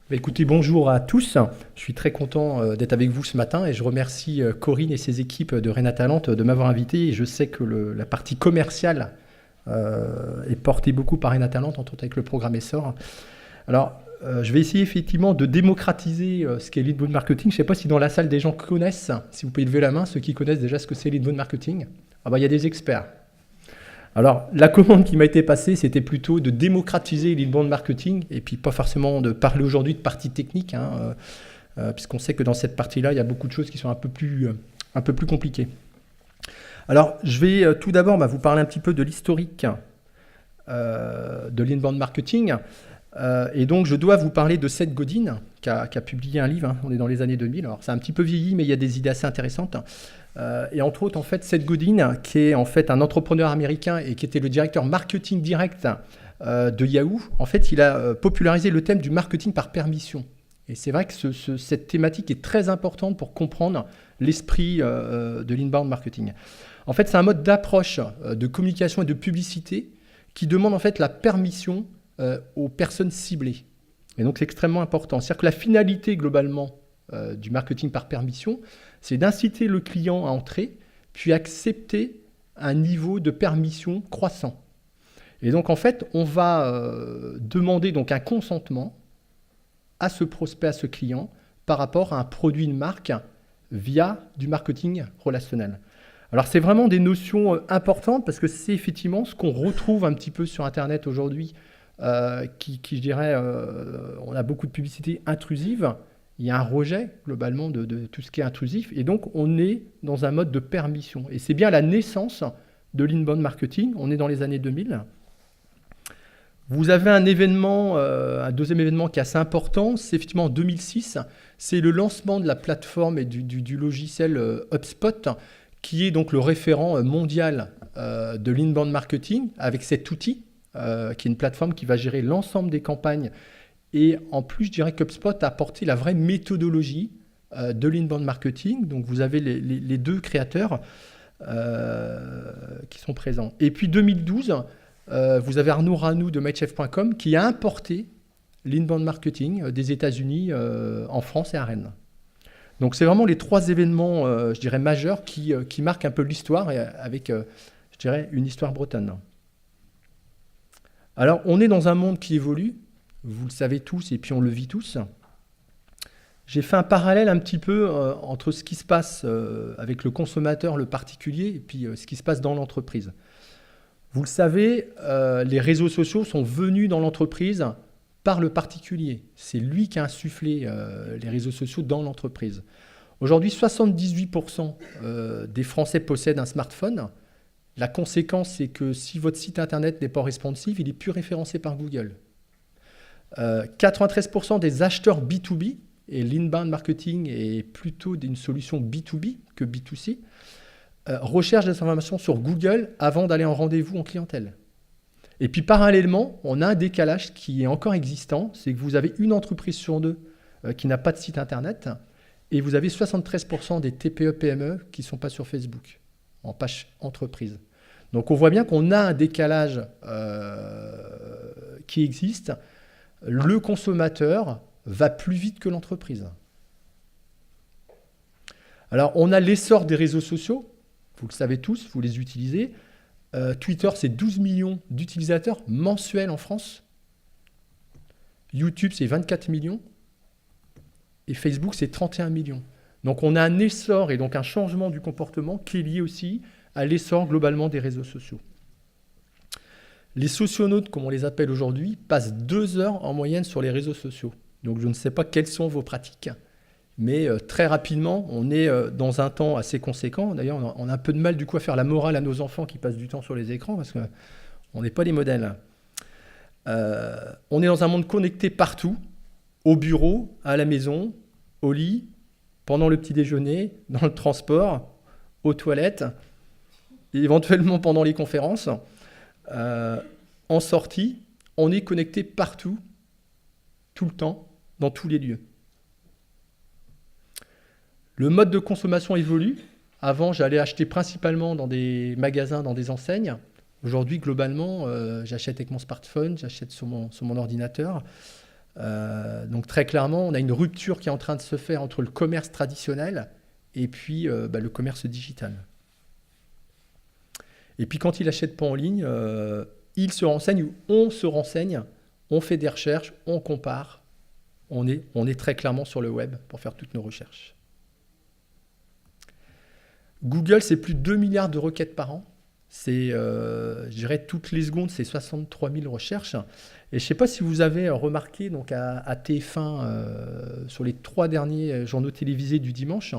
Écoutez, bonjour à tous. Je suis très content d'être avec vous ce matin et je remercie Corinne et ses équipes de Renatalente de m'avoir invité. Et je sais que la partie commerciale est portée beaucoup par Renatalente, entre autres avec le programme Essor. Alors, je vais essayer effectivement de démocratiser ce qu'est l'inbound marketing. Je ne sais pas si dans la salle des gens connaissent, si vous pouvez lever la main, ceux qui connaissent déjà ce que c'est l'inbound marketing. Ah bah, il y a des experts. Alors, la commande qui m'a été passée, c'était plutôt de démocratiser l'inbound marketing et puis pas forcément de parler aujourd'hui de partie technique, puisqu'on sait que dans cette partie-là, il y a beaucoup de choses qui sont un peu plus compliquées. Alors, je vais tout d'abord vous parler un petit peu de l'historique de l'inbound marketing. Et donc, je dois vous parler de Seth Godin, qui a publié un livre, on est dans les années 2000. Alors, c'est un petit peu vieilli, mais il y a des idées assez intéressantes. Et entre autres, en fait, Seth Godin, qui est en fait un entrepreneur américain et qui était le directeur marketing direct de Yahoo, en fait, il a popularisé le thème du marketing par permission. Et c'est vrai que cette thématique est très importante pour comprendre l'esprit de l'inbound marketing. En fait, c'est un mode d'approche de communication et de publicité qui demande en fait la permission aux personnes ciblées. Et donc, c'est extrêmement important. C'est-à-dire que la finalité, globalement, du marketing par permission, c'est d'inciter le client à entrer, puis accepter un niveau de permission croissant. Et donc, en fait, on va demander donc un consentement à ce prospect, à ce client, par rapport à un produit de marque via du marketing relationnel. Alors, c'est vraiment des notions importantes parce que c'est effectivement ce qu'on retrouve un petit peu sur Internet aujourd'hui, qui je dirais, on a beaucoup de publicité intrusive. Il y a un rejet, globalement, de tout ce qui est intrusif. Et donc, on est dans un mode de permission. Et c'est bien la naissance de l'inbound marketing. On est dans les années 2000. Vous avez un événement, un deuxième événement qui est assez important. C'est effectivement en 2006. C'est le lancement de la plateforme et du logiciel HubSpot, qui est donc le référent mondial de l'inbound marketing, avec cet outil, qui est une plateforme qui va gérer l'ensemble des campagnes. Et en plus, je dirais qu'HubSpot a apporté la vraie méthodologie de l'inbound marketing. Donc, vous avez les deux créateurs qui sont présents. Et puis, 2012, vous avez Arnaud Ranou de MakeChef.com qui a importé l'inbound marketing des États-Unis en France et à Rennes. Donc, c'est vraiment les trois événements, je dirais, majeurs qui marquent un peu l'histoire avec, je dirais, une histoire bretonne. Alors, on est dans un monde qui évolue. Vous le savez tous et puis on le vit tous. J'ai fait un parallèle un petit peu entre ce qui se passe avec le consommateur, le particulier, et puis ce qui se passe dans l'entreprise. Vous le savez, les réseaux sociaux sont venus dans l'entreprise par le particulier. C'est lui qui a insufflé les réseaux sociaux dans l'entreprise. Aujourd'hui, 78% des Français possèdent un smartphone. La conséquence, c'est que si votre site internet n'est pas responsive, il n'est plus référencé par Google. 93% des acheteurs B2B, et l'inbound marketing est plutôt une solution B2B que B2C, recherchent des informations sur Google avant d'aller en rendez-vous en clientèle. Et puis parallèlement, on a un décalage qui est encore existant, c'est que vous avez une entreprise sur deux qui n'a pas de site internet, et vous avez 73% des TPE-PME qui ne sont pas sur Facebook, en page entreprise. Donc on voit bien qu'on a un décalage qui existe. Le consommateur va plus vite que l'entreprise. Alors, on a l'essor des réseaux sociaux. Vous le savez tous, vous les utilisez. Twitter, c'est 12 millions d'utilisateurs mensuels en France. YouTube, c'est 24 millions. Et Facebook, c'est 31 millions. Donc, on a un essor et donc un changement du comportement qui est lié aussi à l'essor globalement des réseaux sociaux. Les socionautes, comme on les appelle aujourd'hui, passent 2 heures en moyenne sur les réseaux sociaux. Donc je ne sais pas quelles sont vos pratiques, mais très rapidement, on est dans un temps assez conséquent. D'ailleurs, on a un peu de mal du coup à faire la morale à nos enfants qui passent du temps sur les écrans parce qu'on n'est pas les modèles. On est dans un monde connecté partout, au bureau, à la maison, au lit, pendant le petit déjeuner, dans le transport, aux toilettes, et éventuellement pendant les conférences. En sortie, on est connecté partout, tout le temps, dans tous les lieux. Le mode de consommation évolue. Avant, j'allais acheter principalement dans des magasins, dans des enseignes. Aujourd'hui, globalement, j'achète avec mon smartphone, j'achète sur mon ordinateur. Donc très clairement, on a une rupture qui est en train de se faire entre le commerce traditionnel et puis le commerce digital. Et puis quand il n'achète pas en ligne, il se renseigne ou on se renseigne, on fait des recherches, on compare. On est très clairement sur le web pour faire toutes nos recherches. Google, c'est plus de 2 milliards de requêtes par an. C'est, je dirais, toutes les secondes, c'est 63 000 recherches. Et je ne sais pas si vous avez remarqué, donc à TF1, sur les 3 derniers journaux télévisés du dimanche,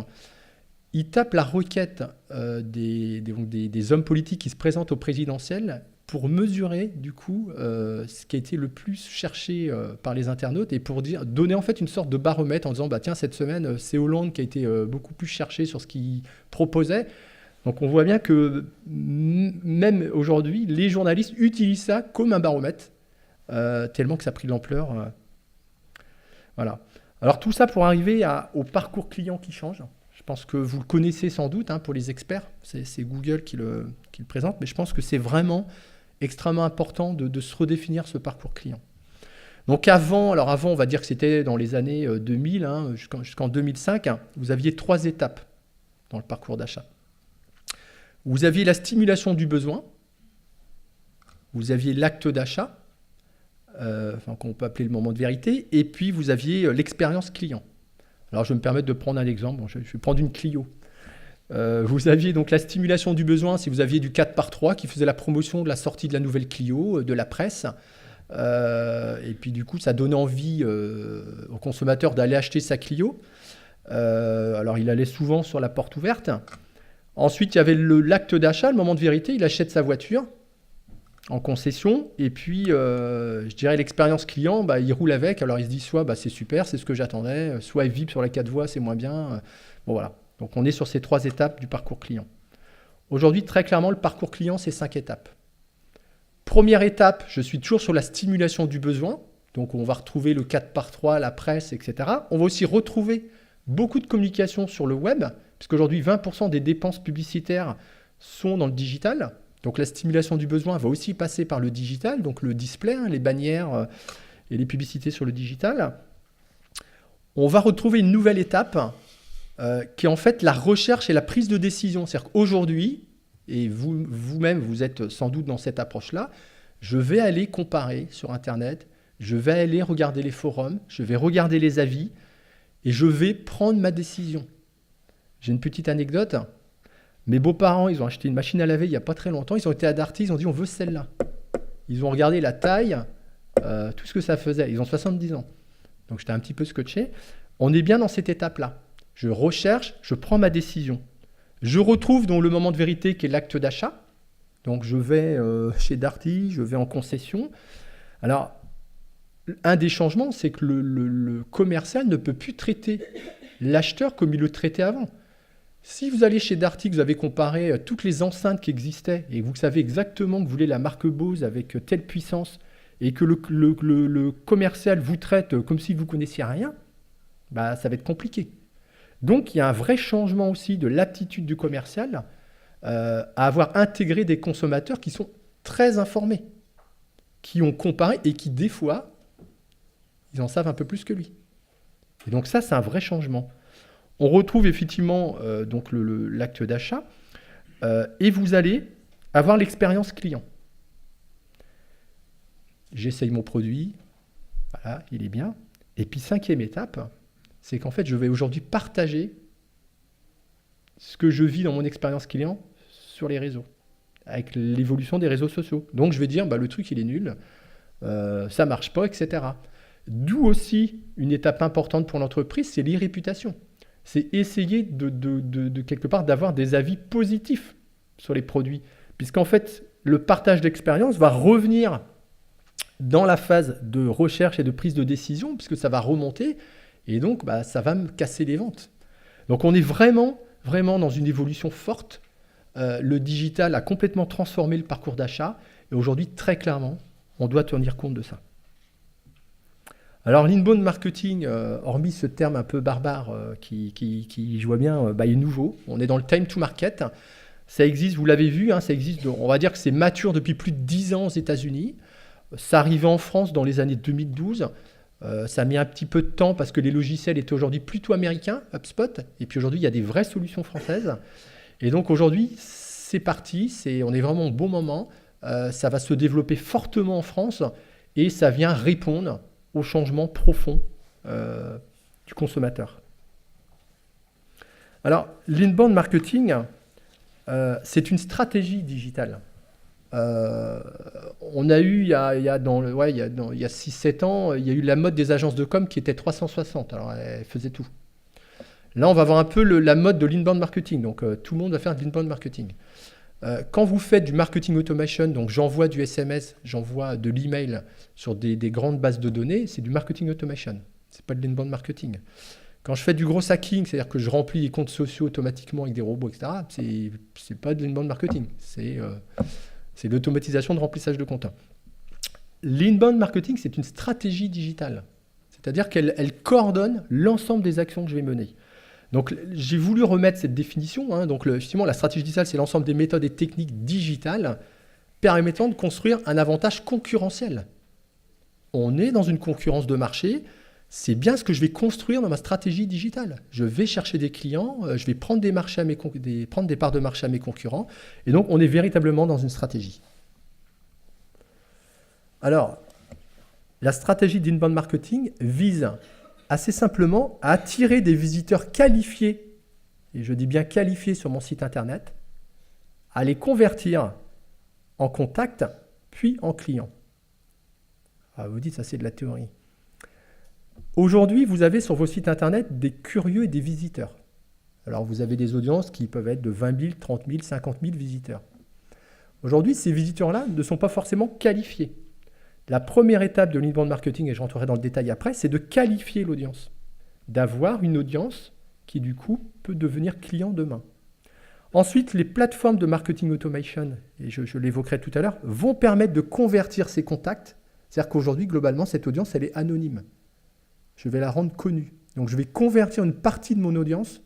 ils tapent la requête des hommes politiques qui se présentent au présidentiel pour mesurer, du coup, ce qui a été le plus cherché par les internautes et pour donner en fait une sorte de baromètre en disant, bah, tiens, cette semaine, c'est Hollande qui a été beaucoup plus cherché sur ce qu'il proposait. Donc on voit bien que même aujourd'hui, les journalistes utilisent ça comme un baromètre, tellement que ça a pris de l'ampleur. Voilà. Alors tout ça pour arriver au parcours client qui change. Je pense que vous le connaissez sans doute pour les experts, c'est Google qui le présente, mais je pense que c'est vraiment extrêmement important de se redéfinir ce parcours client. Donc avant, on va dire que c'était dans les années 2000, jusqu'en 2005, vous aviez 3 étapes dans le parcours d'achat. Vous aviez la stimulation du besoin, vous aviez l'acte d'achat, qu'on peut appeler le moment de vérité, et puis vous aviez l'expérience client. Alors je vais me permettre de prendre un exemple, je vais prendre une Clio. Vous aviez donc la stimulation du besoin si vous aviez du 4x3 qui faisait la promotion de la sortie de la nouvelle Clio, de la presse. Et puis du coup, ça donnait envie au consommateur d'aller acheter sa Clio. Alors il allait souvent sur la porte ouverte. Ensuite, il y avait l'acte d'achat, le moment de vérité. Il achète sa voiture en concession. Et puis, je dirais l'expérience client, il roule avec. Alors il se dit soit c'est super, c'est ce que j'attendais. Soit il vibre sur la 4 voies, c'est moins bien. Bon voilà. Donc on est sur ces 3 étapes du parcours client. Aujourd'hui, très clairement, le parcours client, c'est 5 étapes. Première étape, je suis toujours sur la stimulation du besoin. Donc on va retrouver le 4x3, la presse, etc. On va aussi retrouver beaucoup de communication sur le web, puisqu'aujourd'hui 20% des dépenses publicitaires sont dans le digital. Donc la stimulation du besoin va aussi passer par le digital, donc le display, les bannières et les publicités sur le digital. On va retrouver une nouvelle étape qui est en fait la recherche et la prise de décision. C'est-à-dire qu'aujourd'hui, et vous-même, vous êtes sans doute dans cette approche-là, je vais aller comparer sur Internet, je vais aller regarder les forums, je vais regarder les avis et je vais prendre ma décision. J'ai une petite anecdote. Mes beaux-parents, ils ont acheté une machine à laver il n'y a pas très longtemps. Ils ont été à Darty, ils ont dit on veut celle-là. Ils ont regardé la taille, tout ce que ça faisait. Ils ont 70 ans. Donc j'étais un petit peu scotché. On est bien dans cette étape-là. Je recherche, je prends ma décision. Je retrouve donc le moment de vérité qui est l'acte d'achat. Donc je vais chez Darty, je vais en concession. Alors, un des changements, c'est que le commercial ne peut plus traiter l'acheteur comme il le traitait avant. Si vous allez chez Darty, que vous avez comparé toutes les enceintes qui existaient et vous savez exactement que vous voulez la marque Bose avec telle puissance et que le commercial vous traite comme si vous ne connaissiez rien, ça va être compliqué. Donc, il y a un vrai changement aussi de l'attitude du commercial à avoir intégré des consommateurs qui sont très informés, qui ont comparé et qui, des fois, ils en savent un peu plus que lui. Et donc ça, c'est un vrai changement. On retrouve effectivement donc l'acte d'achat et vous allez avoir l'expérience client. J'essaye mon produit, voilà, il est bien. Et puis, 5e étape, c'est qu'en fait, je vais aujourd'hui partager ce que je vis dans mon expérience client sur les réseaux, avec l'évolution des réseaux sociaux. Donc, je vais dire, le truc, il est nul, ça ne marche pas, etc. D'où aussi une étape importante pour l'entreprise, c'est l'e-réputation. C'est essayer de quelque part d'avoir des avis positifs sur les produits. Puisqu'en fait, le partage d'expérience va revenir dans la phase de recherche et de prise de décision, puisque ça va remonter, et donc ça va me casser les ventes. Donc on est vraiment dans une évolution forte. Le digital a complètement transformé le parcours d'achat, et aujourd'hui, très clairement, on doit tenir compte de ça. Alors, l'inbound marketing, hormis ce terme un peu barbare qui je vois bien, est nouveau. On est dans le time to market. Ça existe, vous l'avez vu, ça existe, on va dire que c'est mature depuis plus de 10 ans aux États-Unis. Ça arrivait en France dans les années 2012. Ça a mis un petit peu de temps parce que les logiciels étaient aujourd'hui plutôt américains, HubSpot. Et puis aujourd'hui, il y a des vraies solutions françaises. Et donc aujourd'hui, c'est parti. On est vraiment au bon moment. Ça va se développer fortement en France et ça vient répondre au changement profond du consommateur. Alors, l'inbound marketing, c'est une stratégie digitale. On a eu, il y a 6-7 ans, il y a eu la mode des agences de com qui était 360. Alors, elles faisaient tout. Là, on va voir un peu la mode de l'inbound marketing. Donc, tout le monde va faire de l'inbound marketing. Quand vous faites du marketing automation, donc j'envoie du SMS, j'envoie de l'email sur des grandes bases de données, c'est du marketing automation. C'est pas de l'inbound marketing. Quand je fais du gros hacking, c'est-à-dire que je remplis les comptes sociaux automatiquement avec des robots, etc., c'est pas de l'inbound marketing. C'est l'automatisation de remplissage de comptes. L'inbound marketing, c'est une stratégie digitale. C'est-à-dire qu'elle coordonne l'ensemble des actions que je vais mener. Donc, j'ai voulu remettre cette définition. Donc, justement, la stratégie digitale, c'est l'ensemble des méthodes et techniques digitales permettant de construire un avantage concurrentiel. On est dans une concurrence de marché. C'est bien ce que je vais construire dans ma stratégie digitale. Je vais chercher des clients, je vais prendre des parts de marché à mes concurrents. Et donc, on est véritablement dans une stratégie. Alors, la stratégie d'inbound marketing vise assez simplement à attirer des visiteurs qualifiés, et je dis bien qualifiés sur mon site internet, à les convertir en contacts, puis en clients. Ah, vous dites, ça c'est de la théorie. Aujourd'hui, vous avez sur vos sites internet des curieux et des visiteurs. Alors, vous avez des audiences qui peuvent être de 20 000, 30 000, 50 000 visiteurs. Aujourd'hui, ces visiteurs-là ne sont pas forcément qualifiés. La première étape de l'inbound marketing, et je rentrerai dans le détail après, c'est de qualifier l'audience. D'avoir une audience qui, du coup, peut devenir client demain. Ensuite, les plateformes de marketing automation, et je l'évoquerai tout à l'heure, vont permettre de convertir ces contacts. C'est-à-dire qu'aujourd'hui, globalement, cette audience, elle est anonyme. Je vais la rendre connue. Donc, je vais convertir une partie de mon audience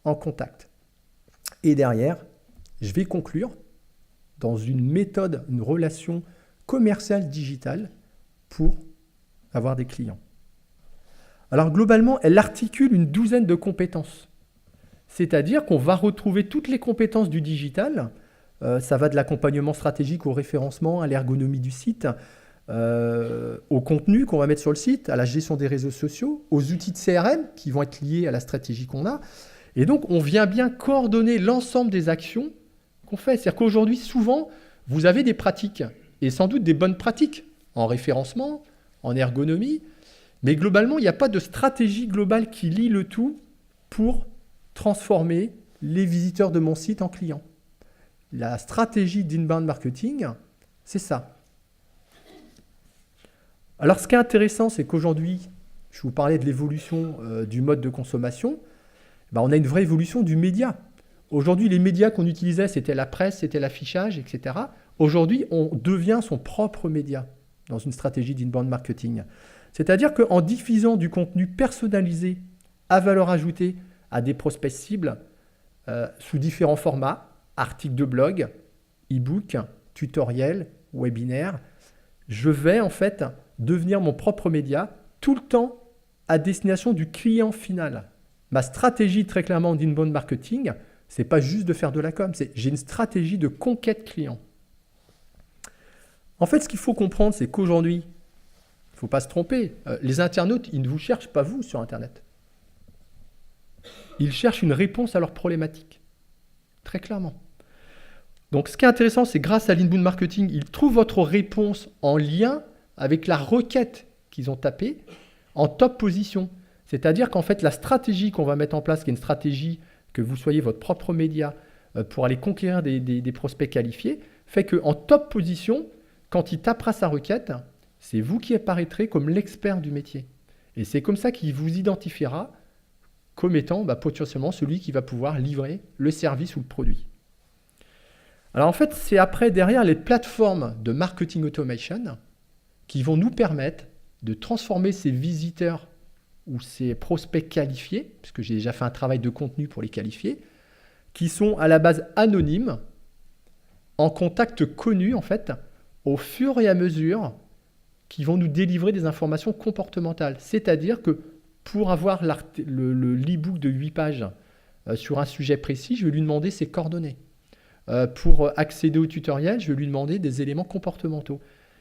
en contact. Et derrière, je vais conclure dans une méthode, une relation commerciale digitale pour avoir des clients. Alors, globalement, elle articule une douzaine de compétences. C'est-à-dire qu'on va retrouver toutes les compétences du digital. Ça va de l'accompagnement stratégique au référencement, à l'ergonomie du site, au contenu qu'on va mettre sur le site, à la gestion des réseaux sociaux, aux outils de CRM qui vont être liés à la stratégie qu'on a. Et donc, on vient bien coordonner l'ensemble des actions qu'on fait. C'est-à-dire qu'aujourd'hui, souvent, vous avez des pratiques, et sans doute des bonnes pratiques, en référencement, en ergonomie, mais globalement, il n'y a pas de stratégie globale qui lie le tout pour transformer les visiteurs de mon site en clients. La stratégie d'inbound marketing, c'est ça. Alors, ce qui est intéressant, c'est qu'aujourd'hui, je vous parlais de l'évolution du mode de consommation, on a une vraie évolution du média. Aujourd'hui, les médias qu'on utilisait, c'était la presse, c'était l'affichage, etc. Aujourd'hui, on devient son propre média dans une stratégie d'inbound marketing. C'est-à-dire qu'en diffusant du contenu personnalisé à valeur ajoutée à des prospects cibles sous différents formats, articles de blog, e-book, tutoriels, webinaires, je vais en fait devenir mon propre média tout le temps à destination du client final. Ma stratégie très clairement d'inbound marketing, c'est pas juste de faire de la com, j'ai une stratégie de conquête client. En fait, ce qu'il faut comprendre, c'est qu'aujourd'hui, il ne faut pas se tromper, les internautes, ils ne vous cherchent pas vous sur Internet. Ils cherchent une réponse à leurs problématiques, très clairement. Donc, ce qui est intéressant, c'est grâce à l'inbound marketing, ils trouvent votre réponse en lien avec la requête qu'ils ont tapée en top position. C'est-à-dire qu'en fait, la stratégie qu'on va mettre en place, qui est une stratégie que vous soyez votre propre média pour aller conquérir des prospects qualifiés, fait qu'en top position, quand il tapera sa requête, c'est vous qui apparaîtrez comme l'expert du métier. Et c'est comme ça qu'il vous identifiera comme étant potentiellement celui qui va pouvoir livrer le service ou le produit. Alors en fait, c'est après derrière les plateformes de marketing automation qui vont nous permettre de transformer ces visiteurs ou ces prospects qualifiés, puisque j'ai déjà fait un travail de contenu pour les qualifier, qui sont à la base anonymes, en contact connu en fait, au fur et à mesure qui vont nous délivrer des informations comportementales. C'est-à-dire que pour avoir l'e-book de 8 pages sur un sujet précis, je vais lui demander ses coordonnées. Pour accéder au tutoriel, je vais lui demander des éléments comportementaux.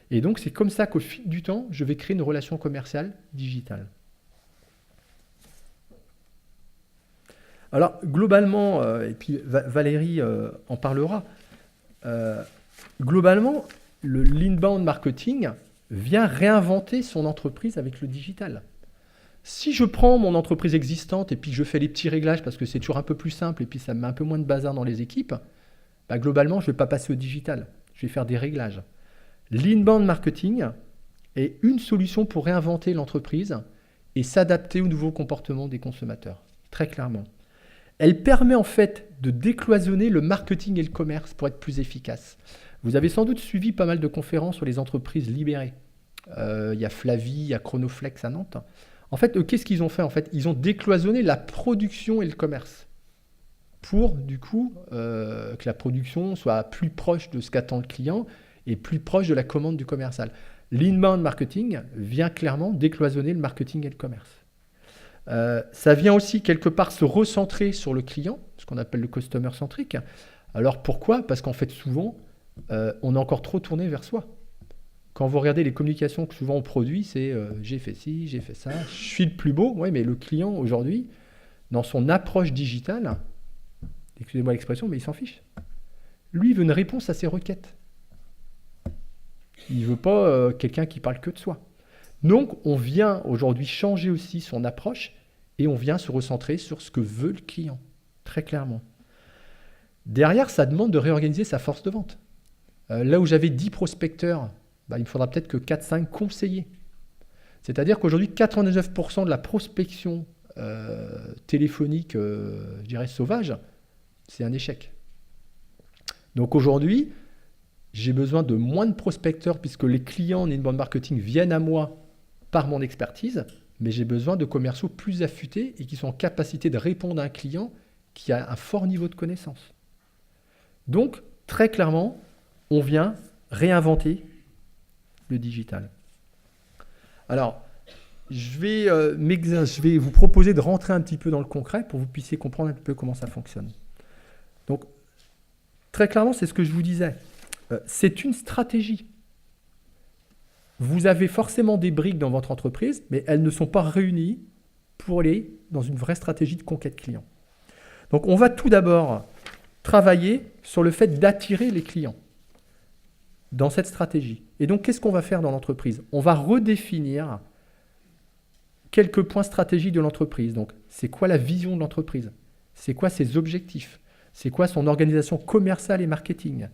Et donc, c'est comme ça qu'au fil du temps, je vais créer une relation commerciale digitale. Alors, globalement, et puis Valérie en parlera, globalement, l'inbound marketing vient réinventer son entreprise avec le digital. Si je prends mon entreprise existante et puis je fais les petits réglages parce que c'est toujours un peu plus simple et puis ça me met un peu moins de bazar dans les équipes, bah globalement, je ne vais pas passer au digital. Je vais faire des réglages. L'inbound marketing est une solution pour réinventer l'entreprise et s'adapter aux nouveaux comportements des consommateurs, très clairement. Elle permet en fait de décloisonner le marketing et le commerce pour être plus efficace. Vous avez sans doute suivi pas mal de conférences sur les entreprises libérées. Il y a Flavie, il y a Chronoflex à Nantes. En fait, qu'est-ce qu'ils ont fait? En fait, ils ont décloisonné la production et le commerce pour, du coup, que la production soit plus proche de ce qu'attend le client et plus proche de la commande du commercial. L'inbound marketing vient clairement décloisonner le marketing et le commerce. Ça vient aussi quelque part se recentrer sur le client, ce qu'on appelle le customer centric. Alors pourquoi? Parce qu'en fait, souvent, on est encore trop tourné vers soi. Quand vous regardez les communications que souvent on produit, c'est j'ai fait ci, j'ai fait ça, je suis le plus beau. Oui, mais le client aujourd'hui, dans son approche digitale, excusez-moi l'expression, mais il s'en fiche. Lui, il veut une réponse à ses requêtes. Il ne veut pas quelqu'un qui parle que de soi. Donc, on vient aujourd'hui changer aussi son approche et on vient se recentrer sur ce que veut le client, très clairement. Derrière, ça demande de réorganiser sa force de vente. Là où j'avais 10 prospecteurs, il me faudra peut-être que 4-5 conseillers. C'est-à-dire qu'aujourd'hui, 99% de la prospection téléphonique, je dirais sauvage, c'est un échec. Donc aujourd'hui, j'ai besoin de moins de prospecteurs puisque les clients en inbound marketing viennent à moi par mon expertise, mais j'ai besoin de commerciaux plus affûtés et qui sont en capacité de répondre à un client qui a un fort niveau de connaissance. Donc, très clairement, on vient réinventer le digital. Alors, je vais vous proposer de rentrer un petit peu dans le concret pour que vous puissiez comprendre un peu comment ça fonctionne. Donc, très clairement, c'est ce que je vous disais. C'est une stratégie. Vous avez forcément des briques dans votre entreprise, mais elles ne sont pas réunies pour aller dans une vraie stratégie de conquête client. Donc, on va tout d'abord travailler sur le fait d'attirer les clients dans cette stratégie. Et donc, qu'est-ce qu'on va faire dans l'entreprise? On va redéfinir quelques points stratégiques de l'entreprise. Donc, c'est quoi la vision de l'entreprise? C'est quoi ses objectifs? C'est quoi son organisation commerciale et marketing?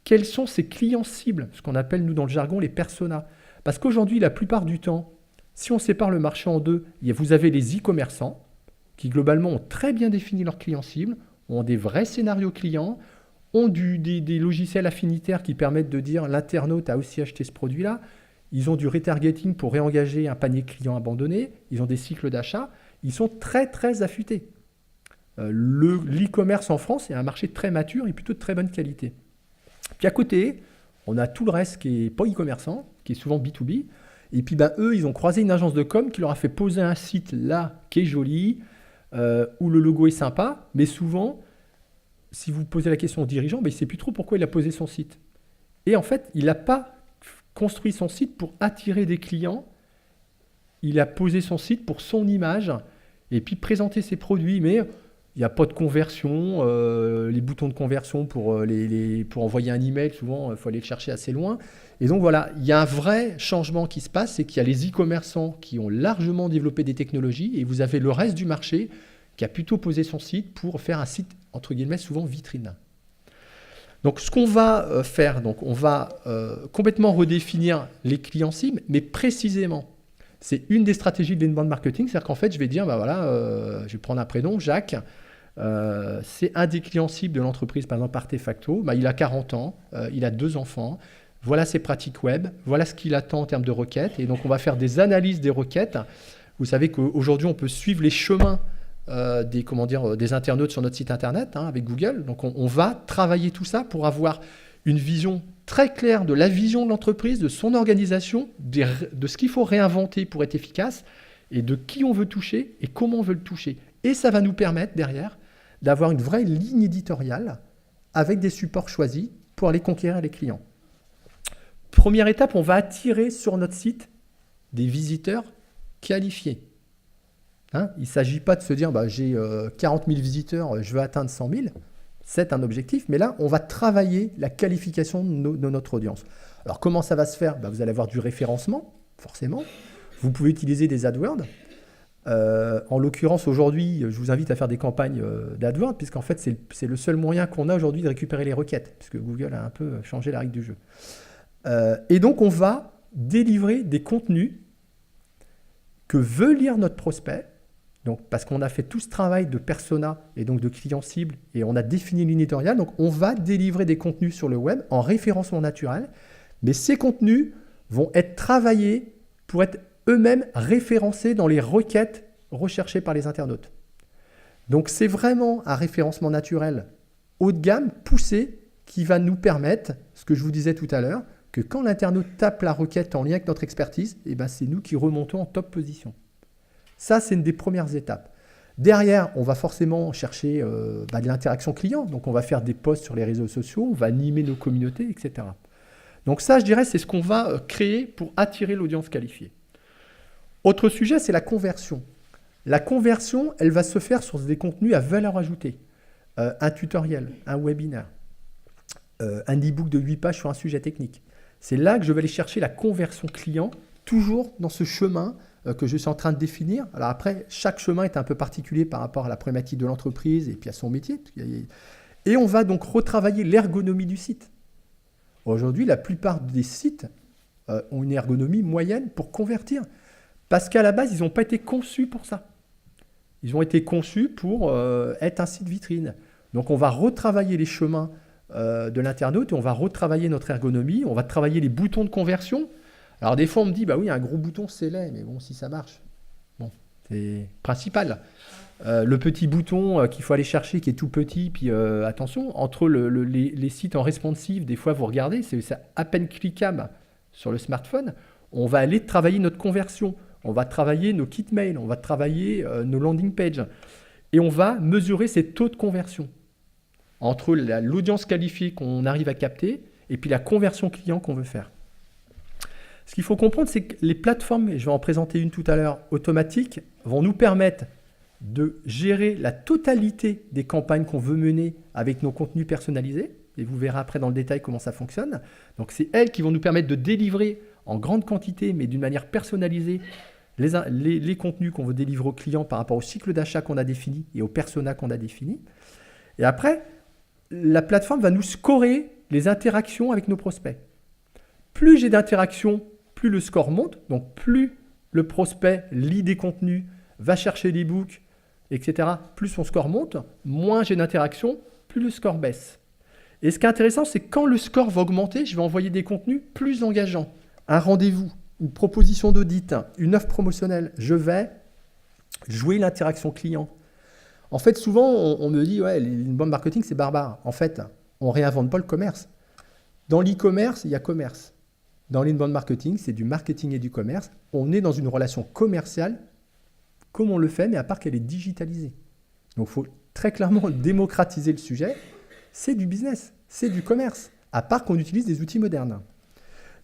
Quels sont ses clients cibles? Ce qu'on appelle, nous, dans le jargon, les personas. Parce qu'aujourd'hui, la plupart du temps, si on sépare le marché en deux, vous avez les e-commerçants qui, globalement, ont très bien défini leurs clients cibles, ont des vrais scénarios clients, ont des logiciels affinitaires qui permettent de dire l'internaute a aussi acheté ce produit-là. Ils ont du retargeting pour réengager un panier client abandonné. Ils ont des cycles d'achat. Ils sont très, très affûtés. L'e-commerce en France est un marché très mature et plutôt de très bonne qualité. Puis à côté, on a tout le reste qui n'est pas e-commerçant, qui est souvent B2B. Et puis eux, ils ont croisé une agence de com qui leur a fait poser un site là qui est joli, où le logo est sympa, mais souvent, si vous posez la question au dirigeant, il ne sait plus trop pourquoi il a posé son site. Et en fait, il n'a pas construit son site pour attirer des clients, il a posé son site pour son image et puis présenter ses produits, mais il n'y a pas de conversion, les boutons de conversion pour envoyer un email, souvent, il faut aller le chercher assez loin. Et donc voilà, il y a un vrai changement qui se passe, c'est qu'il y a les e-commerçants qui ont largement développé des technologies et vous avez le reste du marché qui a plutôt posé son site pour faire un site, entre guillemets, souvent vitrine. Donc ce qu'on va faire, donc on va complètement redéfinir les clients cibles, mais précisément, c'est une des stratégies de l'inbound marketing, c'est-à-dire qu'en fait, je vais dire, je vais prendre un prénom, Jacques, c'est un des clients cibles de l'entreprise, par exemple Artefacto, il a 40 ans, il a 2 enfants, voilà ses pratiques web, voilà ce qu'il attend en termes de requêtes. Et donc, on va faire des analyses des requêtes. Vous savez qu'aujourd'hui, on peut suivre les chemins des internautes sur notre site internet avec Google. Donc, on va travailler tout ça pour avoir une vision très claire de la vision de l'entreprise, de son organisation, de ce qu'il faut réinventer pour être efficace et de qui on veut toucher et comment on veut le toucher. Et ça va nous permettre derrière d'avoir une vraie ligne éditoriale avec des supports choisis pour aller conquérir les clients. Première étape, on va attirer sur notre site des visiteurs qualifiés. Il ne s'agit pas de se dire j'ai 40 000 visiteurs, je veux atteindre 100 000. C'est un objectif, mais là, on va travailler la qualification de notre audience. Alors, comment ça va se faire ? Vous allez avoir du référencement, forcément. Vous pouvez utiliser des AdWords. En l'occurrence, aujourd'hui, je vous invite à faire des campagnes d'AdWords, puisqu'en fait, c'est le seul moyen qu'on a aujourd'hui de récupérer les requêtes, puisque Google a un peu changé la règle du jeu. Et donc, on va délivrer des contenus que veut lire notre prospect. Donc, parce qu'on a fait tout ce travail de persona et donc de client cible et on a défini une ligne éditoriale. Donc, on va délivrer des contenus sur le web en référencement naturel. Mais ces contenus vont être travaillés pour être eux-mêmes référencés dans les requêtes recherchées par les internautes. Donc, c'est vraiment un référencement naturel haut de gamme, poussé, qui va nous permettre, ce que je vous disais tout à l'heure, que quand l'internaute tape la requête en lien avec notre expertise, c'est nous qui remontons en top position. Ça, c'est une des premières étapes. Derrière, on va forcément chercher de l'interaction client. Donc, on va faire des posts sur les réseaux sociaux, on va animer nos communautés, etc. Donc ça, je dirais, c'est ce qu'on va créer pour attirer l'audience qualifiée. Autre sujet, c'est la conversion. La conversion, elle va se faire sur des contenus à valeur ajoutée. Un tutoriel, un webinaire, un e-book de 8 pages sur un sujet technique. C'est là que je vais aller chercher la conversion client, toujours dans ce chemin que je suis en train de définir. Alors après, chaque chemin est un peu particulier par rapport à la problématique de l'entreprise et puis à son métier. Et on va donc retravailler l'ergonomie du site. Aujourd'hui, la plupart des sites ont une ergonomie moyenne pour convertir. Parce qu'à la base, ils n'ont pas été conçus pour ça. Ils ont été conçus pour être un site vitrine. Donc on va retravailler les chemins de l'internaute et on va retravailler notre ergonomie. On va travailler les boutons de conversion. Alors des fois on me dit, oui, un gros bouton c'est laid, mais bon, si ça marche, bon, c'est principal. Le petit bouton qu'il faut aller chercher, qui est tout petit, puis attention, entre les sites en responsive, des fois vous regardez, c'est à peine cliquable sur le smartphone, on va aller travailler notre conversion, on va travailler nos kits mail, on va travailler nos landing pages, et on va mesurer ces taux de conversion entre l'audience qualifiée qu'on arrive à capter et puis la conversion client qu'on veut faire. Ce qu'il faut comprendre, c'est que les plateformes, et je vais en présenter une tout à l'heure, automatiques, vont nous permettre de gérer la totalité des campagnes qu'on veut mener avec nos contenus personnalisés. Et vous verrez après dans le détail comment ça fonctionne. Donc, c'est elles qui vont nous permettre de délivrer en grande quantité, mais d'une manière personnalisée, les contenus qu'on veut délivrer aux clients par rapport au cycle d'achat qu'on a défini et au persona qu'on a défini. Et après, la plateforme va nous scorer les interactions avec nos prospects. Plus j'ai d'interactions, plus le score monte, donc plus le prospect lit des contenus, va chercher des books, etc., plus son score monte, moins j'ai d'interactions, plus le score baisse. Et ce qui est intéressant, c'est que quand le score va augmenter, je vais envoyer des contenus plus engageants. Un rendez-vous, une proposition d'audit, une offre promotionnelle, je vais jouer l'interaction client. En fait, souvent, on me dit, ouais, l'inbound marketing, c'est barbare. En fait, on ne réinvente pas le commerce. Dans l'e-commerce, il y a commerce. Dans l'inbound marketing, c'est du marketing et du commerce. On est dans une relation commerciale comme on le fait, mais à part qu'elle est digitalisée. Donc, il faut très clairement démocratiser le sujet. C'est du business, c'est du commerce, à part qu'on utilise des outils modernes.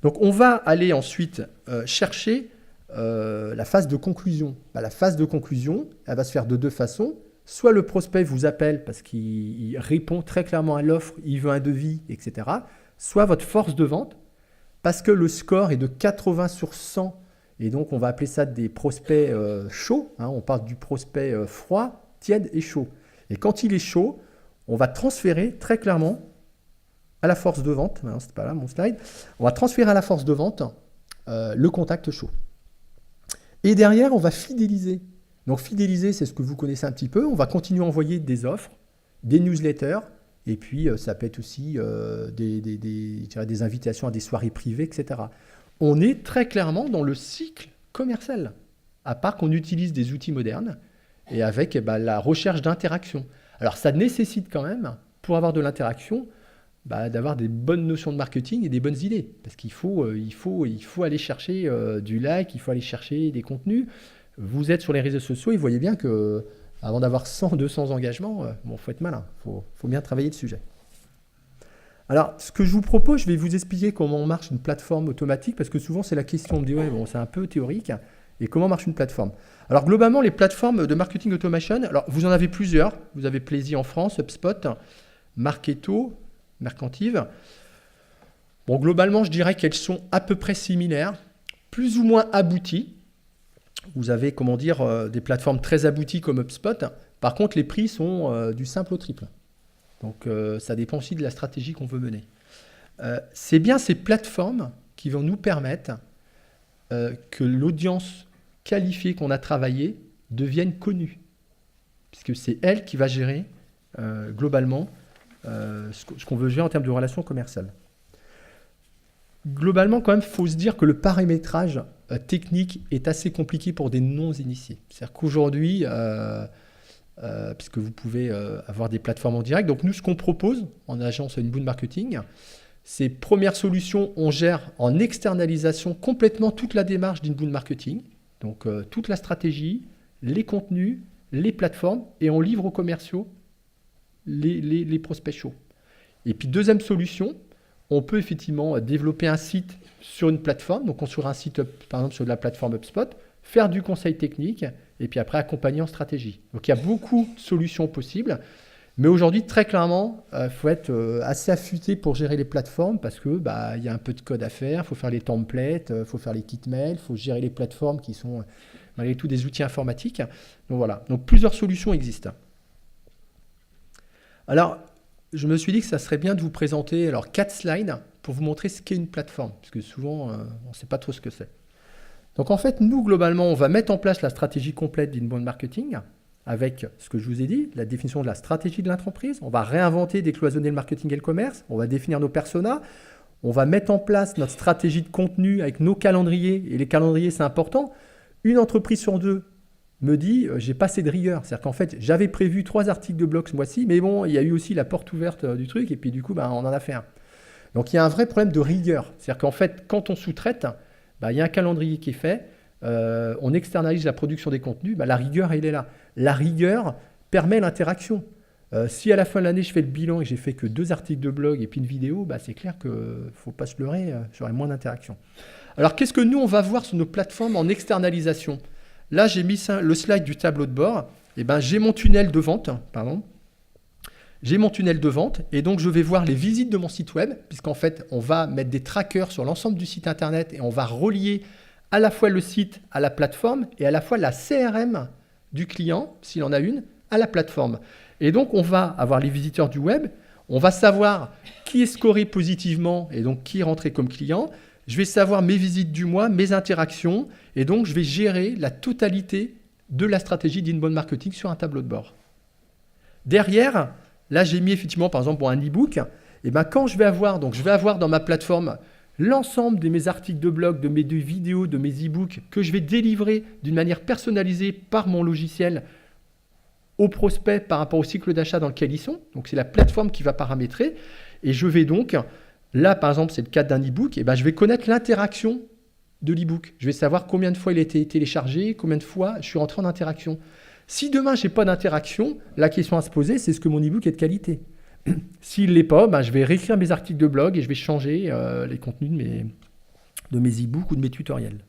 Donc, on va aller ensuite chercher la phase de conclusion. La phase de conclusion, elle va se faire de deux façons. Soit le prospect vous appelle parce qu'il répond très clairement à l'offre, il veut un devis, etc. Soit votre force de vente, parce que le score est de 80 sur 100, et donc on va appeler ça des prospects chauds. On parle du prospect froid, tiède et chaud. Et quand il est chaud, on va transférer très clairement à la force de vente, c'est pas là mon slide, on va transférer à la force de vente le contact chaud. Et derrière, on va fidéliser. Donc fidéliser, c'est ce que vous connaissez un petit peu. On va continuer à envoyer des offres, des newsletters, Et puis, ça peut être aussi je dirais des invitations à des soirées privées, etc. On est très clairement dans le cycle commercial, à part qu'on utilise des outils modernes et avec la recherche d'interaction. Alors, ça nécessite quand même, pour avoir de l'interaction, d'avoir des bonnes notions de marketing et des bonnes idées. Parce qu'il faut aller chercher du like, il faut aller chercher des contenus. Vous êtes sur les réseaux sociaux et vous voyez bien que avant d'avoir 100, 200 engagements, faut être malin, faut bien travailler le sujet. Alors, ce que je vous propose, je vais vous expliquer comment marche une plateforme automatique, parce que souvent c'est la question, on me dit ouais, bon, c'est un peu théorique, et comment marche une plateforme. Alors globalement, les plateformes de marketing automation, alors vous en avez plusieurs, vous avez Plaisy en France, HubSpot, Marketo, Mercantive. Bon, globalement, je dirais qu'elles sont à peu près similaires, plus ou moins abouties. Vous avez, des plateformes très abouties comme HubSpot. Par contre, les prix sont du simple au triple. Donc, ça dépend aussi de la stratégie qu'on veut mener. C'est bien ces plateformes qui vont nous permettre que l'audience qualifiée qu'on a travaillée devienne connue. Puisque c'est elle qui va gérer globalement ce qu'on veut gérer en termes de relations commerciales. Globalement, quand même, il faut se dire que le paramétrage technique est assez compliqué pour des non-initiés. C'est-à-dire qu'aujourd'hui, puisque vous pouvez avoir des plateformes en direct, donc nous, ce qu'on propose en agence Inbound Marketing, c'est première solution, on gère en externalisation complètement toute la démarche d'Inbound Marketing, donc toute la stratégie, les contenus, les plateformes, et on livre aux commerciaux les prospects chauds. Et puis deuxième solution, on peut effectivement développer un site sur une plateforme, donc on sur un site, par exemple sur de la plateforme HubSpot, faire du conseil technique, et puis après accompagner en stratégie. Donc il y a beaucoup de solutions possibles, mais aujourd'hui, très clairement, il faut être assez affûté pour gérer les plateformes, parce que il y a un peu de code à faire, il faut faire les templates, il faut faire les kits mail, il faut gérer les plateformes qui sont malgré tout des outils informatiques. Donc voilà, donc plusieurs solutions existent. Alors, je me suis dit que ça serait bien de vous présenter 4 slides pour vous montrer ce qu'est une plateforme, parce que souvent, on ne sait pas trop ce que c'est. Donc en fait, nous, globalement, on va mettre en place la stratégie complète d'inbound marketing, avec ce que je vous ai dit, la définition de la stratégie de l'entreprise. On va réinventer, décloisonner le marketing et le commerce. On va définir nos personas. On va mettre en place notre stratégie de contenu avec nos calendriers. Et les calendriers, c'est important. Une entreprise sur deux me dit j'ai pas assez de rigueur. C'est-à-dire qu'en fait, j'avais prévu 3 articles de blog ce mois-ci, mais bon, il y a eu aussi la porte ouverte du truc, et puis du coup, on en a fait un. Donc, il y a un vrai problème de rigueur. C'est-à-dire qu'en fait, quand on sous-traite, il y a un calendrier qui est fait, on externalise la production des contenus, la rigueur, elle est là. La rigueur permet l'interaction. Si à la fin de l'année, je fais le bilan et j'ai fait que 2 articles de blog et puis une vidéo, c'est clair qu'il ne faut pas se leurrer, j'aurai moins d'interaction. Alors, qu'est-ce que nous, on va voir sur nos plateformes en externalisation ? Là, j'ai mis le slide du tableau de bord. J'ai mon tunnel de vente, J'ai mon tunnel de vente et donc je vais voir les visites de mon site web, puisqu'en fait, on va mettre des trackers sur l'ensemble du site internet et on va relier à la fois le site à la plateforme et à la fois la CRM du client, s'il en a une, à la plateforme. Et donc, on va avoir les visiteurs du web, on va savoir qui est scoré positivement et donc qui est rentré comme client. Je vais savoir mes visites du mois, mes interactions, et donc je vais gérer la totalité de la stratégie d'inbound marketing sur un tableau de bord. Derrière, là j'ai mis effectivement par exemple un e-book, et quand je vais avoir dans ma plateforme l'ensemble de mes articles de blog, de mes vidéos, de mes e-books que je vais délivrer d'une manière personnalisée par mon logiciel aux prospects par rapport au cycle d'achat dans lequel ils sont. Donc c'est la plateforme qui va paramétrer, et je vais donc... Là, par exemple, c'est le cas d'un e-book. Je vais connaître l'interaction de l'e-book. Je vais savoir combien de fois il a été téléchargé, combien de fois je suis rentré en interaction. Si demain, je n'ai pas d'interaction, la question à se poser, c'est est-ce que mon e-book est de qualité ? S'il ne l'est pas, je vais réécrire mes articles de blog et je vais changer les contenus de mes e-books ou de mes tutoriels.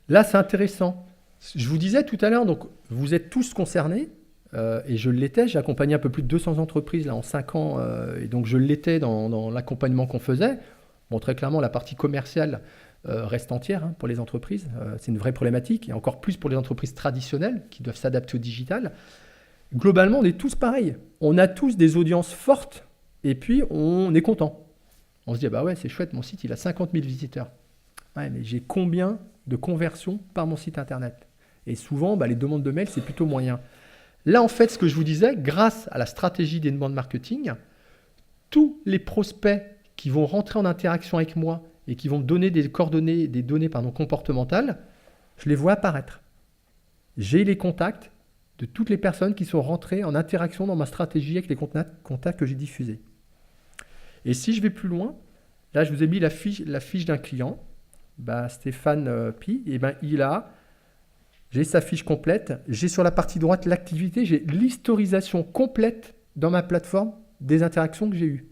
Là, c'est intéressant. Je vous disais tout à l'heure, donc vous êtes tous concernés. Et je l'étais, j'ai accompagné un peu plus de 200 entreprises là, en 5 ans, et donc je l'étais dans l'accompagnement qu'on faisait. Bon, très clairement, la partie commerciale reste entière pour les entreprises, c'est une vraie problématique, et encore plus pour les entreprises traditionnelles qui doivent s'adapter au digital. Globalement, on est tous pareils, on a tous des audiences fortes, et puis on est content. On se dit, ouais, c'est chouette, mon site, il a 50 000 visiteurs. Ouais, mais j'ai combien de conversions par mon site internet ? Et souvent, les demandes de mail, c'est plutôt moyen. Là, en fait, ce que je vous disais, grâce à la stratégie d'inbound marketing, tous les prospects qui vont rentrer en interaction avec moi et qui vont me donner des coordonnées, des données comportementales, je les vois apparaître. J'ai les contacts de toutes les personnes qui sont rentrées en interaction dans ma stratégie avec les contacts que j'ai diffusés. Et si je vais plus loin, là, je vous ai mis la fiche d'un client, Stéphane Pi, et j'ai sa fiche complète, j'ai sur la partie droite l'activité, j'ai l'historisation complète dans ma plateforme des interactions que j'ai eues.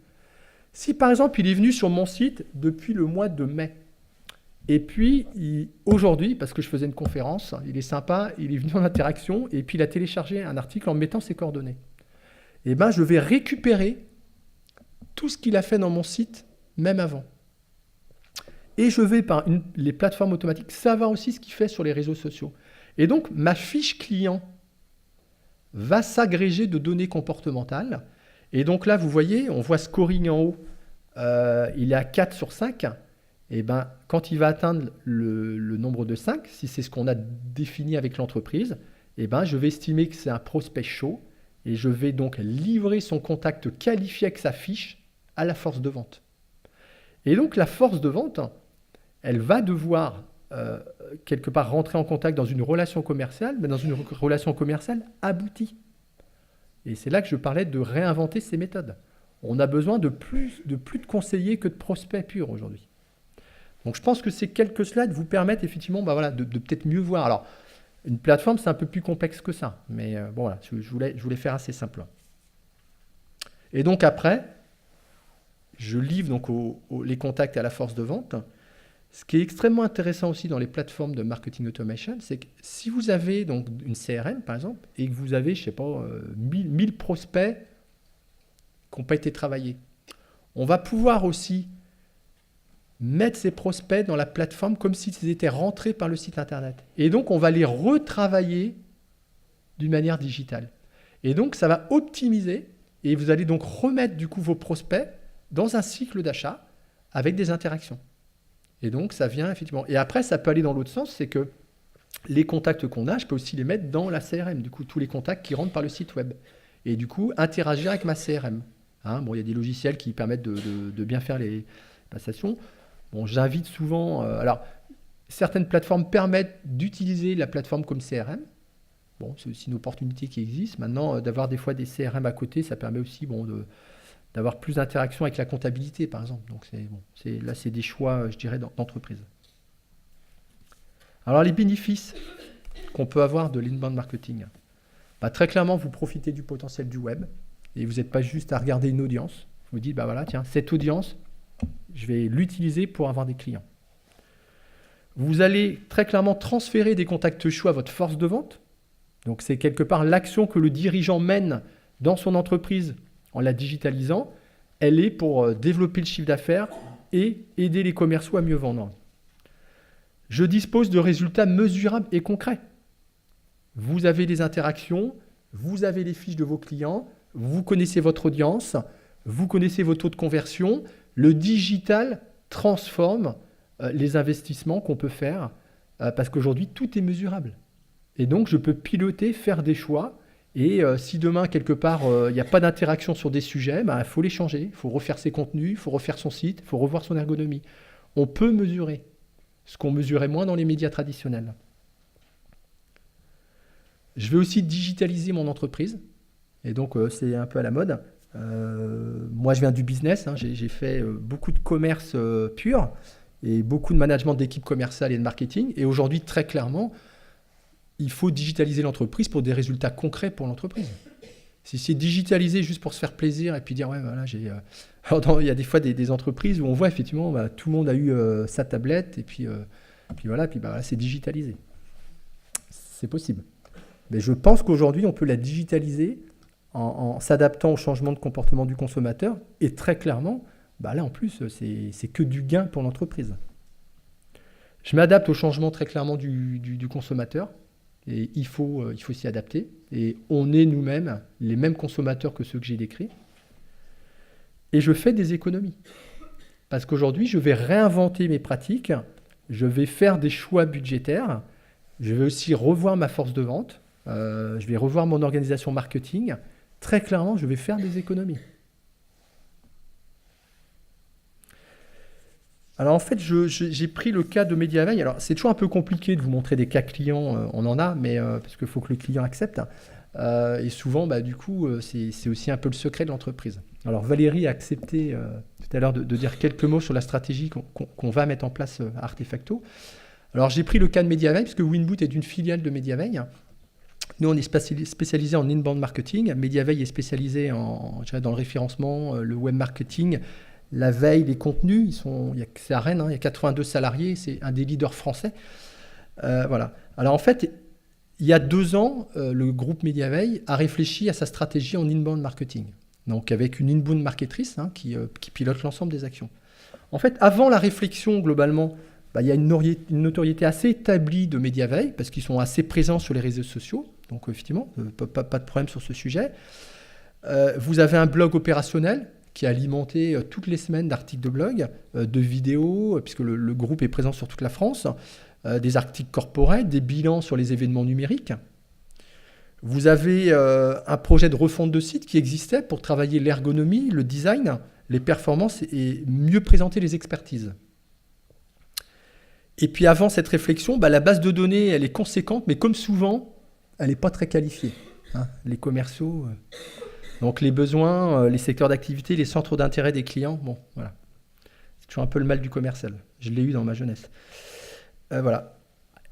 Si par exemple, il est venu sur mon site depuis le mois de mai, et puis aujourd'hui, parce que je faisais une conférence, il est sympa, il est venu en interaction, et puis il a téléchargé un article en mettant ses coordonnées. Je vais récupérer tout ce qu'il a fait dans mon site, même avant. Et je vais par les plateformes automatiques savoir aussi ce qu'il fait sur les réseaux sociaux. Et donc, ma fiche client va s'agréger de données comportementales. Et donc là, vous voyez, on voit scoring en haut, il est à 4 sur 5. Et quand il va atteindre le nombre de 5, si c'est ce qu'on a défini avec l'entreprise, je vais estimer que c'est un prospect chaud et je vais donc livrer son contact qualifié avec sa fiche à la force de vente. Et donc, la force de vente, elle va devoir quelque part rentrer en contact dans une relation commerciale, mais dans une relation commerciale aboutie. Et c'est là que je parlais de réinventer ces méthodes. On a besoin de plus de conseillers que de prospects purs aujourd'hui. Donc je pense que ces quelques slides vous permettent effectivement de peut-être mieux voir. Alors, une plateforme, c'est un peu plus complexe que ça. Mais je voulais faire assez simple. Et donc après, je livre donc les contacts à la force de vente. Ce qui est extrêmement intéressant aussi dans les plateformes de marketing automation, c'est que si vous avez donc une CRM, par exemple, et que vous avez, 1000 prospects qui n'ont pas été travaillés, on va pouvoir aussi mettre ces prospects dans la plateforme comme s'ils étaient rentrés par le site Internet. Et donc, on va les retravailler d'une manière digitale. Et donc, ça va optimiser et vous allez donc remettre du coup vos prospects dans un cycle d'achat avec des interactions. Et donc, ça vient effectivement. Et après, ça peut aller dans l'autre sens, c'est que les contacts qu'on a, je peux aussi les mettre dans la CRM. Du coup, tous les contacts qui rentrent par le site web. Et du coup, interagir avec ma CRM. Il y a des logiciels qui permettent de bien faire les passations. Bon, j'invite souvent... certaines plateformes permettent d'utiliser la plateforme comme CRM. Bon, c'est aussi une opportunité qui existe. Maintenant, d'avoir des fois des CRM à côté, ça permet aussi d'avoir plus d'interaction avec la comptabilité, par exemple. Donc, c'est des choix, je dirais, d'entreprise. Alors, les bénéfices qu'on peut avoir de l'inbound marketing. Très clairement, vous profitez du potentiel du web et vous n'êtes pas juste à regarder une audience. Vous dites, tiens, cette audience, je vais l'utiliser pour avoir des clients. Vous allez très clairement transférer des contacts chauds à votre force de vente. Donc, c'est quelque part l'action que le dirigeant mène dans son entreprise en la digitalisant. Elle est pour développer le chiffre d'affaires et aider les commerciaux à mieux vendre. Je dispose de résultats mesurables et concrets. Vous avez des interactions, vous avez les fiches de vos clients, vous connaissez votre audience, vous connaissez vos taux de conversion. Le digital transforme les investissements qu'on peut faire parce qu'aujourd'hui, tout est mesurable. Et donc, je peux piloter, faire des choix. Et si demain, quelque part, il n'y a pas d'interaction sur des sujets, il faut les changer. Il faut refaire ses contenus, il faut refaire son site, il faut revoir son ergonomie. On peut mesurer ce qu'on mesurait moins dans les médias traditionnels. Je vais aussi digitaliser mon entreprise. Et donc, c'est un peu à la mode. Moi, je viens du business. J'ai fait beaucoup de commerce pur et beaucoup de management d'équipes commerciales et de marketing. Et aujourd'hui, très clairement, il faut digitaliser l'entreprise pour des résultats concrets pour l'entreprise. Si c'est digitalisé juste pour se faire plaisir et puis dire, il y a des fois des entreprises où on voit effectivement, tout le monde a eu sa tablette et puis c'est digitalisé. C'est possible. Mais je pense qu'aujourd'hui, on peut la digitaliser en s'adaptant au changement de comportement du consommateur. Et très clairement, là en plus, c'est que du gain pour l'entreprise. Je m'adapte au changement très clairement du consommateur. Et il faut s'y adapter. Et on est nous-mêmes les mêmes consommateurs que ceux que j'ai décrits. Et je fais des économies. Parce qu'aujourd'hui, je vais réinventer mes pratiques. Je vais faire des choix budgétaires. Je vais aussi revoir ma force de vente. je vais revoir mon organisation marketing. Très clairement, je vais faire des économies. Alors en fait, j'ai pris le cas de Mediaveil. Alors c'est toujours un peu compliqué de vous montrer des cas clients, on en a, mais parce qu'il faut que le client accepte. Et souvent, du coup, c'est aussi un peu le secret de l'entreprise. Alors Valérie a accepté tout à l'heure de dire quelques mots sur la stratégie qu'on va mettre en place à Artefacto. Alors j'ai pris le cas de Mediaveil, parce que Winboot est une filiale de Mediaveil. Nous, on est spécialisé en inbound marketing. Mediaveil est spécialisé dans le référencement, le web marketing, la veille, les contenus. C'est à Rennes, il y a 82 salariés, c'est un des leaders français. Voilà. Alors en fait, il y a 2 ans, le groupe Mediaveil a réfléchi à sa stratégie en inbound marketing. Donc avec une inbound marketrice qui pilote l'ensemble des actions. En fait, avant la réflexion, globalement, il y a une notoriété assez établie de Mediaveil, parce qu'ils sont assez présents sur les réseaux sociaux. Donc effectivement, pas de problème sur ce sujet. Vous avez un blog opérationnel qui est alimenté toutes les semaines d'articles de blog, de vidéos, puisque le groupe est présent sur toute la France, des articles corporels, des bilans sur les événements numériques. Vous avez un projet de refonte de site qui existait pour travailler l'ergonomie, le design, les performances et mieux présenter les expertises. Et puis avant cette réflexion, la base de données, elle est conséquente, mais comme souvent, elle n'est pas très qualifiée. Les commerciaux, donc les besoins, les secteurs d'activité, les centres d'intérêt des clients, voilà. C'est toujours un peu le mal du commercial. Je l'ai eu dans ma jeunesse. Voilà.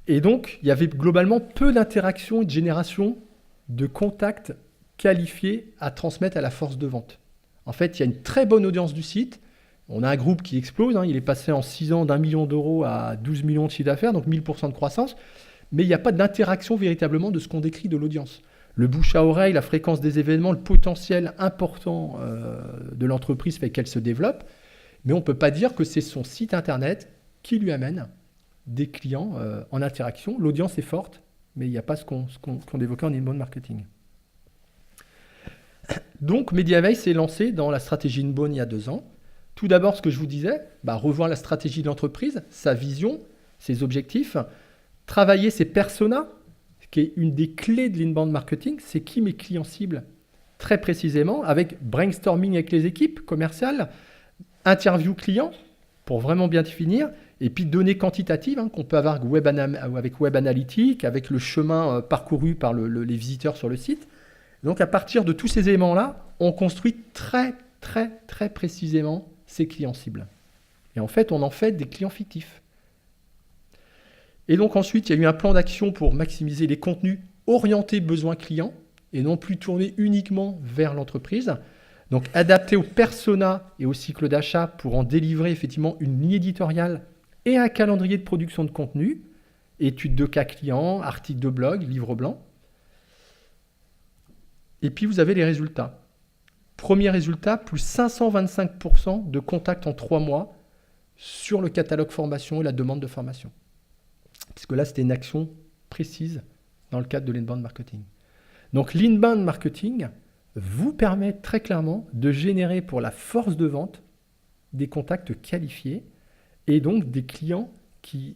Et donc, il y avait globalement peu d'interactions et de génération de contacts qualifiés à transmettre à la force de vente. En fait, il y a une très bonne audience du site. On a un groupe qui explose. Il est passé en 6 ans d'1 million d'euros à 12 millions de chiffre d'affaires, donc 1000% de croissance. Mais il n'y a pas d'interaction véritablement de ce qu'on décrit de l'audience. Le bouche à oreille, la fréquence des événements, le potentiel important de l'entreprise fait qu'elle se développe. Mais on ne peut pas dire que c'est son site internet qui lui amène des clients en interaction. L'audience est forte, mais il n'y a pas ce qu'on évoquait en inbound marketing. Donc, Mediaveil s'est lancé dans la stratégie inbound il y a 2 ans. Tout d'abord, ce que je vous disais, revoir la stratégie de l'entreprise, sa vision, ses objectifs, travailler ses personas, ce qui est une des clés de l'inbound marketing, c'est qui mes clients cibles très précisément, avec brainstorming avec les équipes commerciales, interview client pour vraiment bien définir, et puis données quantitatives qu'on peut avoir avec Web Analytics, avec le chemin parcouru par les visiteurs sur le site. Donc à partir de tous ces éléments-là, on construit très très très précisément ses clients cibles. Et en fait, on en fait des clients fictifs. Et donc ensuite, il y a eu un plan d'action pour maximiser les contenus orientés besoins clients et non plus tournés uniquement vers l'entreprise. Donc adapté aux personas et au cycle d'achat pour en délivrer effectivement une ligne éditoriale et un calendrier de production de contenu, études de cas clients, articles de blog, livre blanc. Et puis vous avez les résultats. Premier résultat, plus 525% de contacts en 3 mois sur le catalogue formation et la demande de formation. Puisque là, c'était une action précise dans le cadre de l'inbound marketing. Donc l'inbound marketing vous permet très clairement de générer pour la force de vente des contacts qualifiés et donc des clients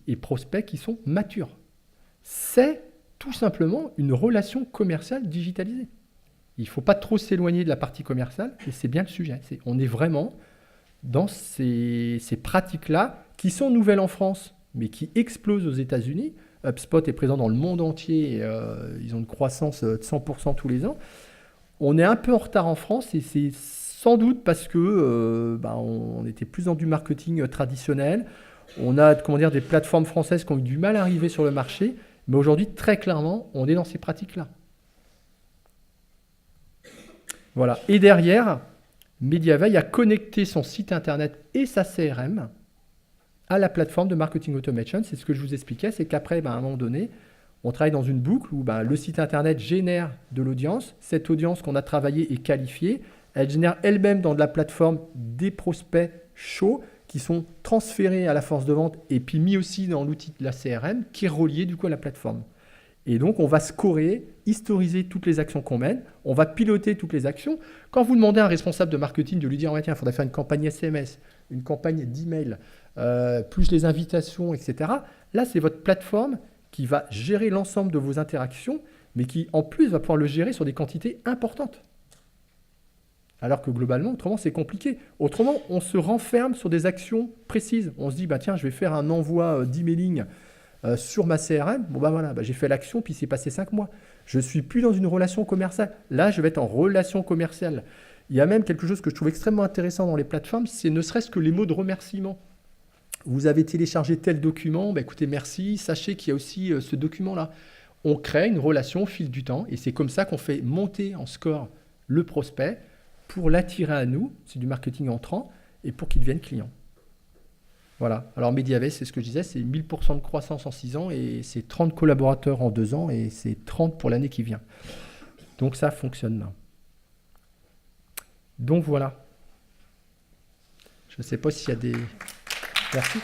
et prospects qui sont matures. C'est tout simplement une relation commerciale digitalisée. Il ne faut pas trop s'éloigner de la partie commerciale, et c'est bien le sujet. On est vraiment dans ces pratiques-là qui sont nouvelles en France, mais qui explosent aux États-Unis. HubSpot est présent dans le monde entier, ils ont une croissance de 100% tous les ans. On est un peu en retard en France, et c'est sans doute parce que on était plus dans du marketing traditionnel. On a des plateformes françaises qui ont eu du mal à arriver sur le marché, mais aujourd'hui, très clairement, on est dans ces pratiques-là. Voilà. Et derrière, Mediaveil a connecté son site internet et sa CRM à la plateforme de marketing automation. C'est ce que je vous expliquais, c'est qu'après, à un moment donné, on travaille dans une boucle où le site internet génère de l'audience. Cette audience qu'on a travaillée est qualifiée. Elle génère elle-même dans de la plateforme des prospects chauds qui sont transférés à la force de vente et puis mis aussi dans l'outil de la CRM qui est relié du coup à la plateforme. Et donc, on va scorer, historiser toutes les actions qu'on mène. On va piloter toutes les actions. Quand vous demandez à un responsable de marketing de lui dire « Tiens, il faudrait faire une campagne SMS, une campagne d'email, plus les invitations, etc. » Là, c'est votre plateforme qui va gérer l'ensemble de vos interactions mais qui en plus va pouvoir le gérer sur des quantités importantes. Alors que globalement, autrement, c'est compliqué. Autrement, on se renferme sur des actions précises. On se dit, bah, tiens, je vais faire un envoi d'emailing sur ma CRM. Bon, bah voilà, bah, j'ai fait l'action, puis c'est passé 5 mois. Je ne suis plus dans une relation commerciale. Là, je vais être en relation commerciale. Il y a même quelque chose que je trouve extrêmement intéressant dans les plateformes, c'est ne serait-ce que les mots de remerciement. Vous avez téléchargé tel document, bah, écoutez, merci, sachez qu'il y a aussi ce document-là. On crée une relation au fil du temps, et c'est comme ça qu'on fait monter en score le prospect, pour l'attirer à nous, c'est du marketing entrant, et pour qu'il devienne client. Voilà. Alors Mediavet, c'est ce que je disais, c'est 1000% de croissance en 6 ans, et c'est 30 collaborateurs en 2 ans, et c'est 30 pour l'année qui vient. Donc ça fonctionne. Donc voilà. Je ne sais pas s'il y a des... Merci.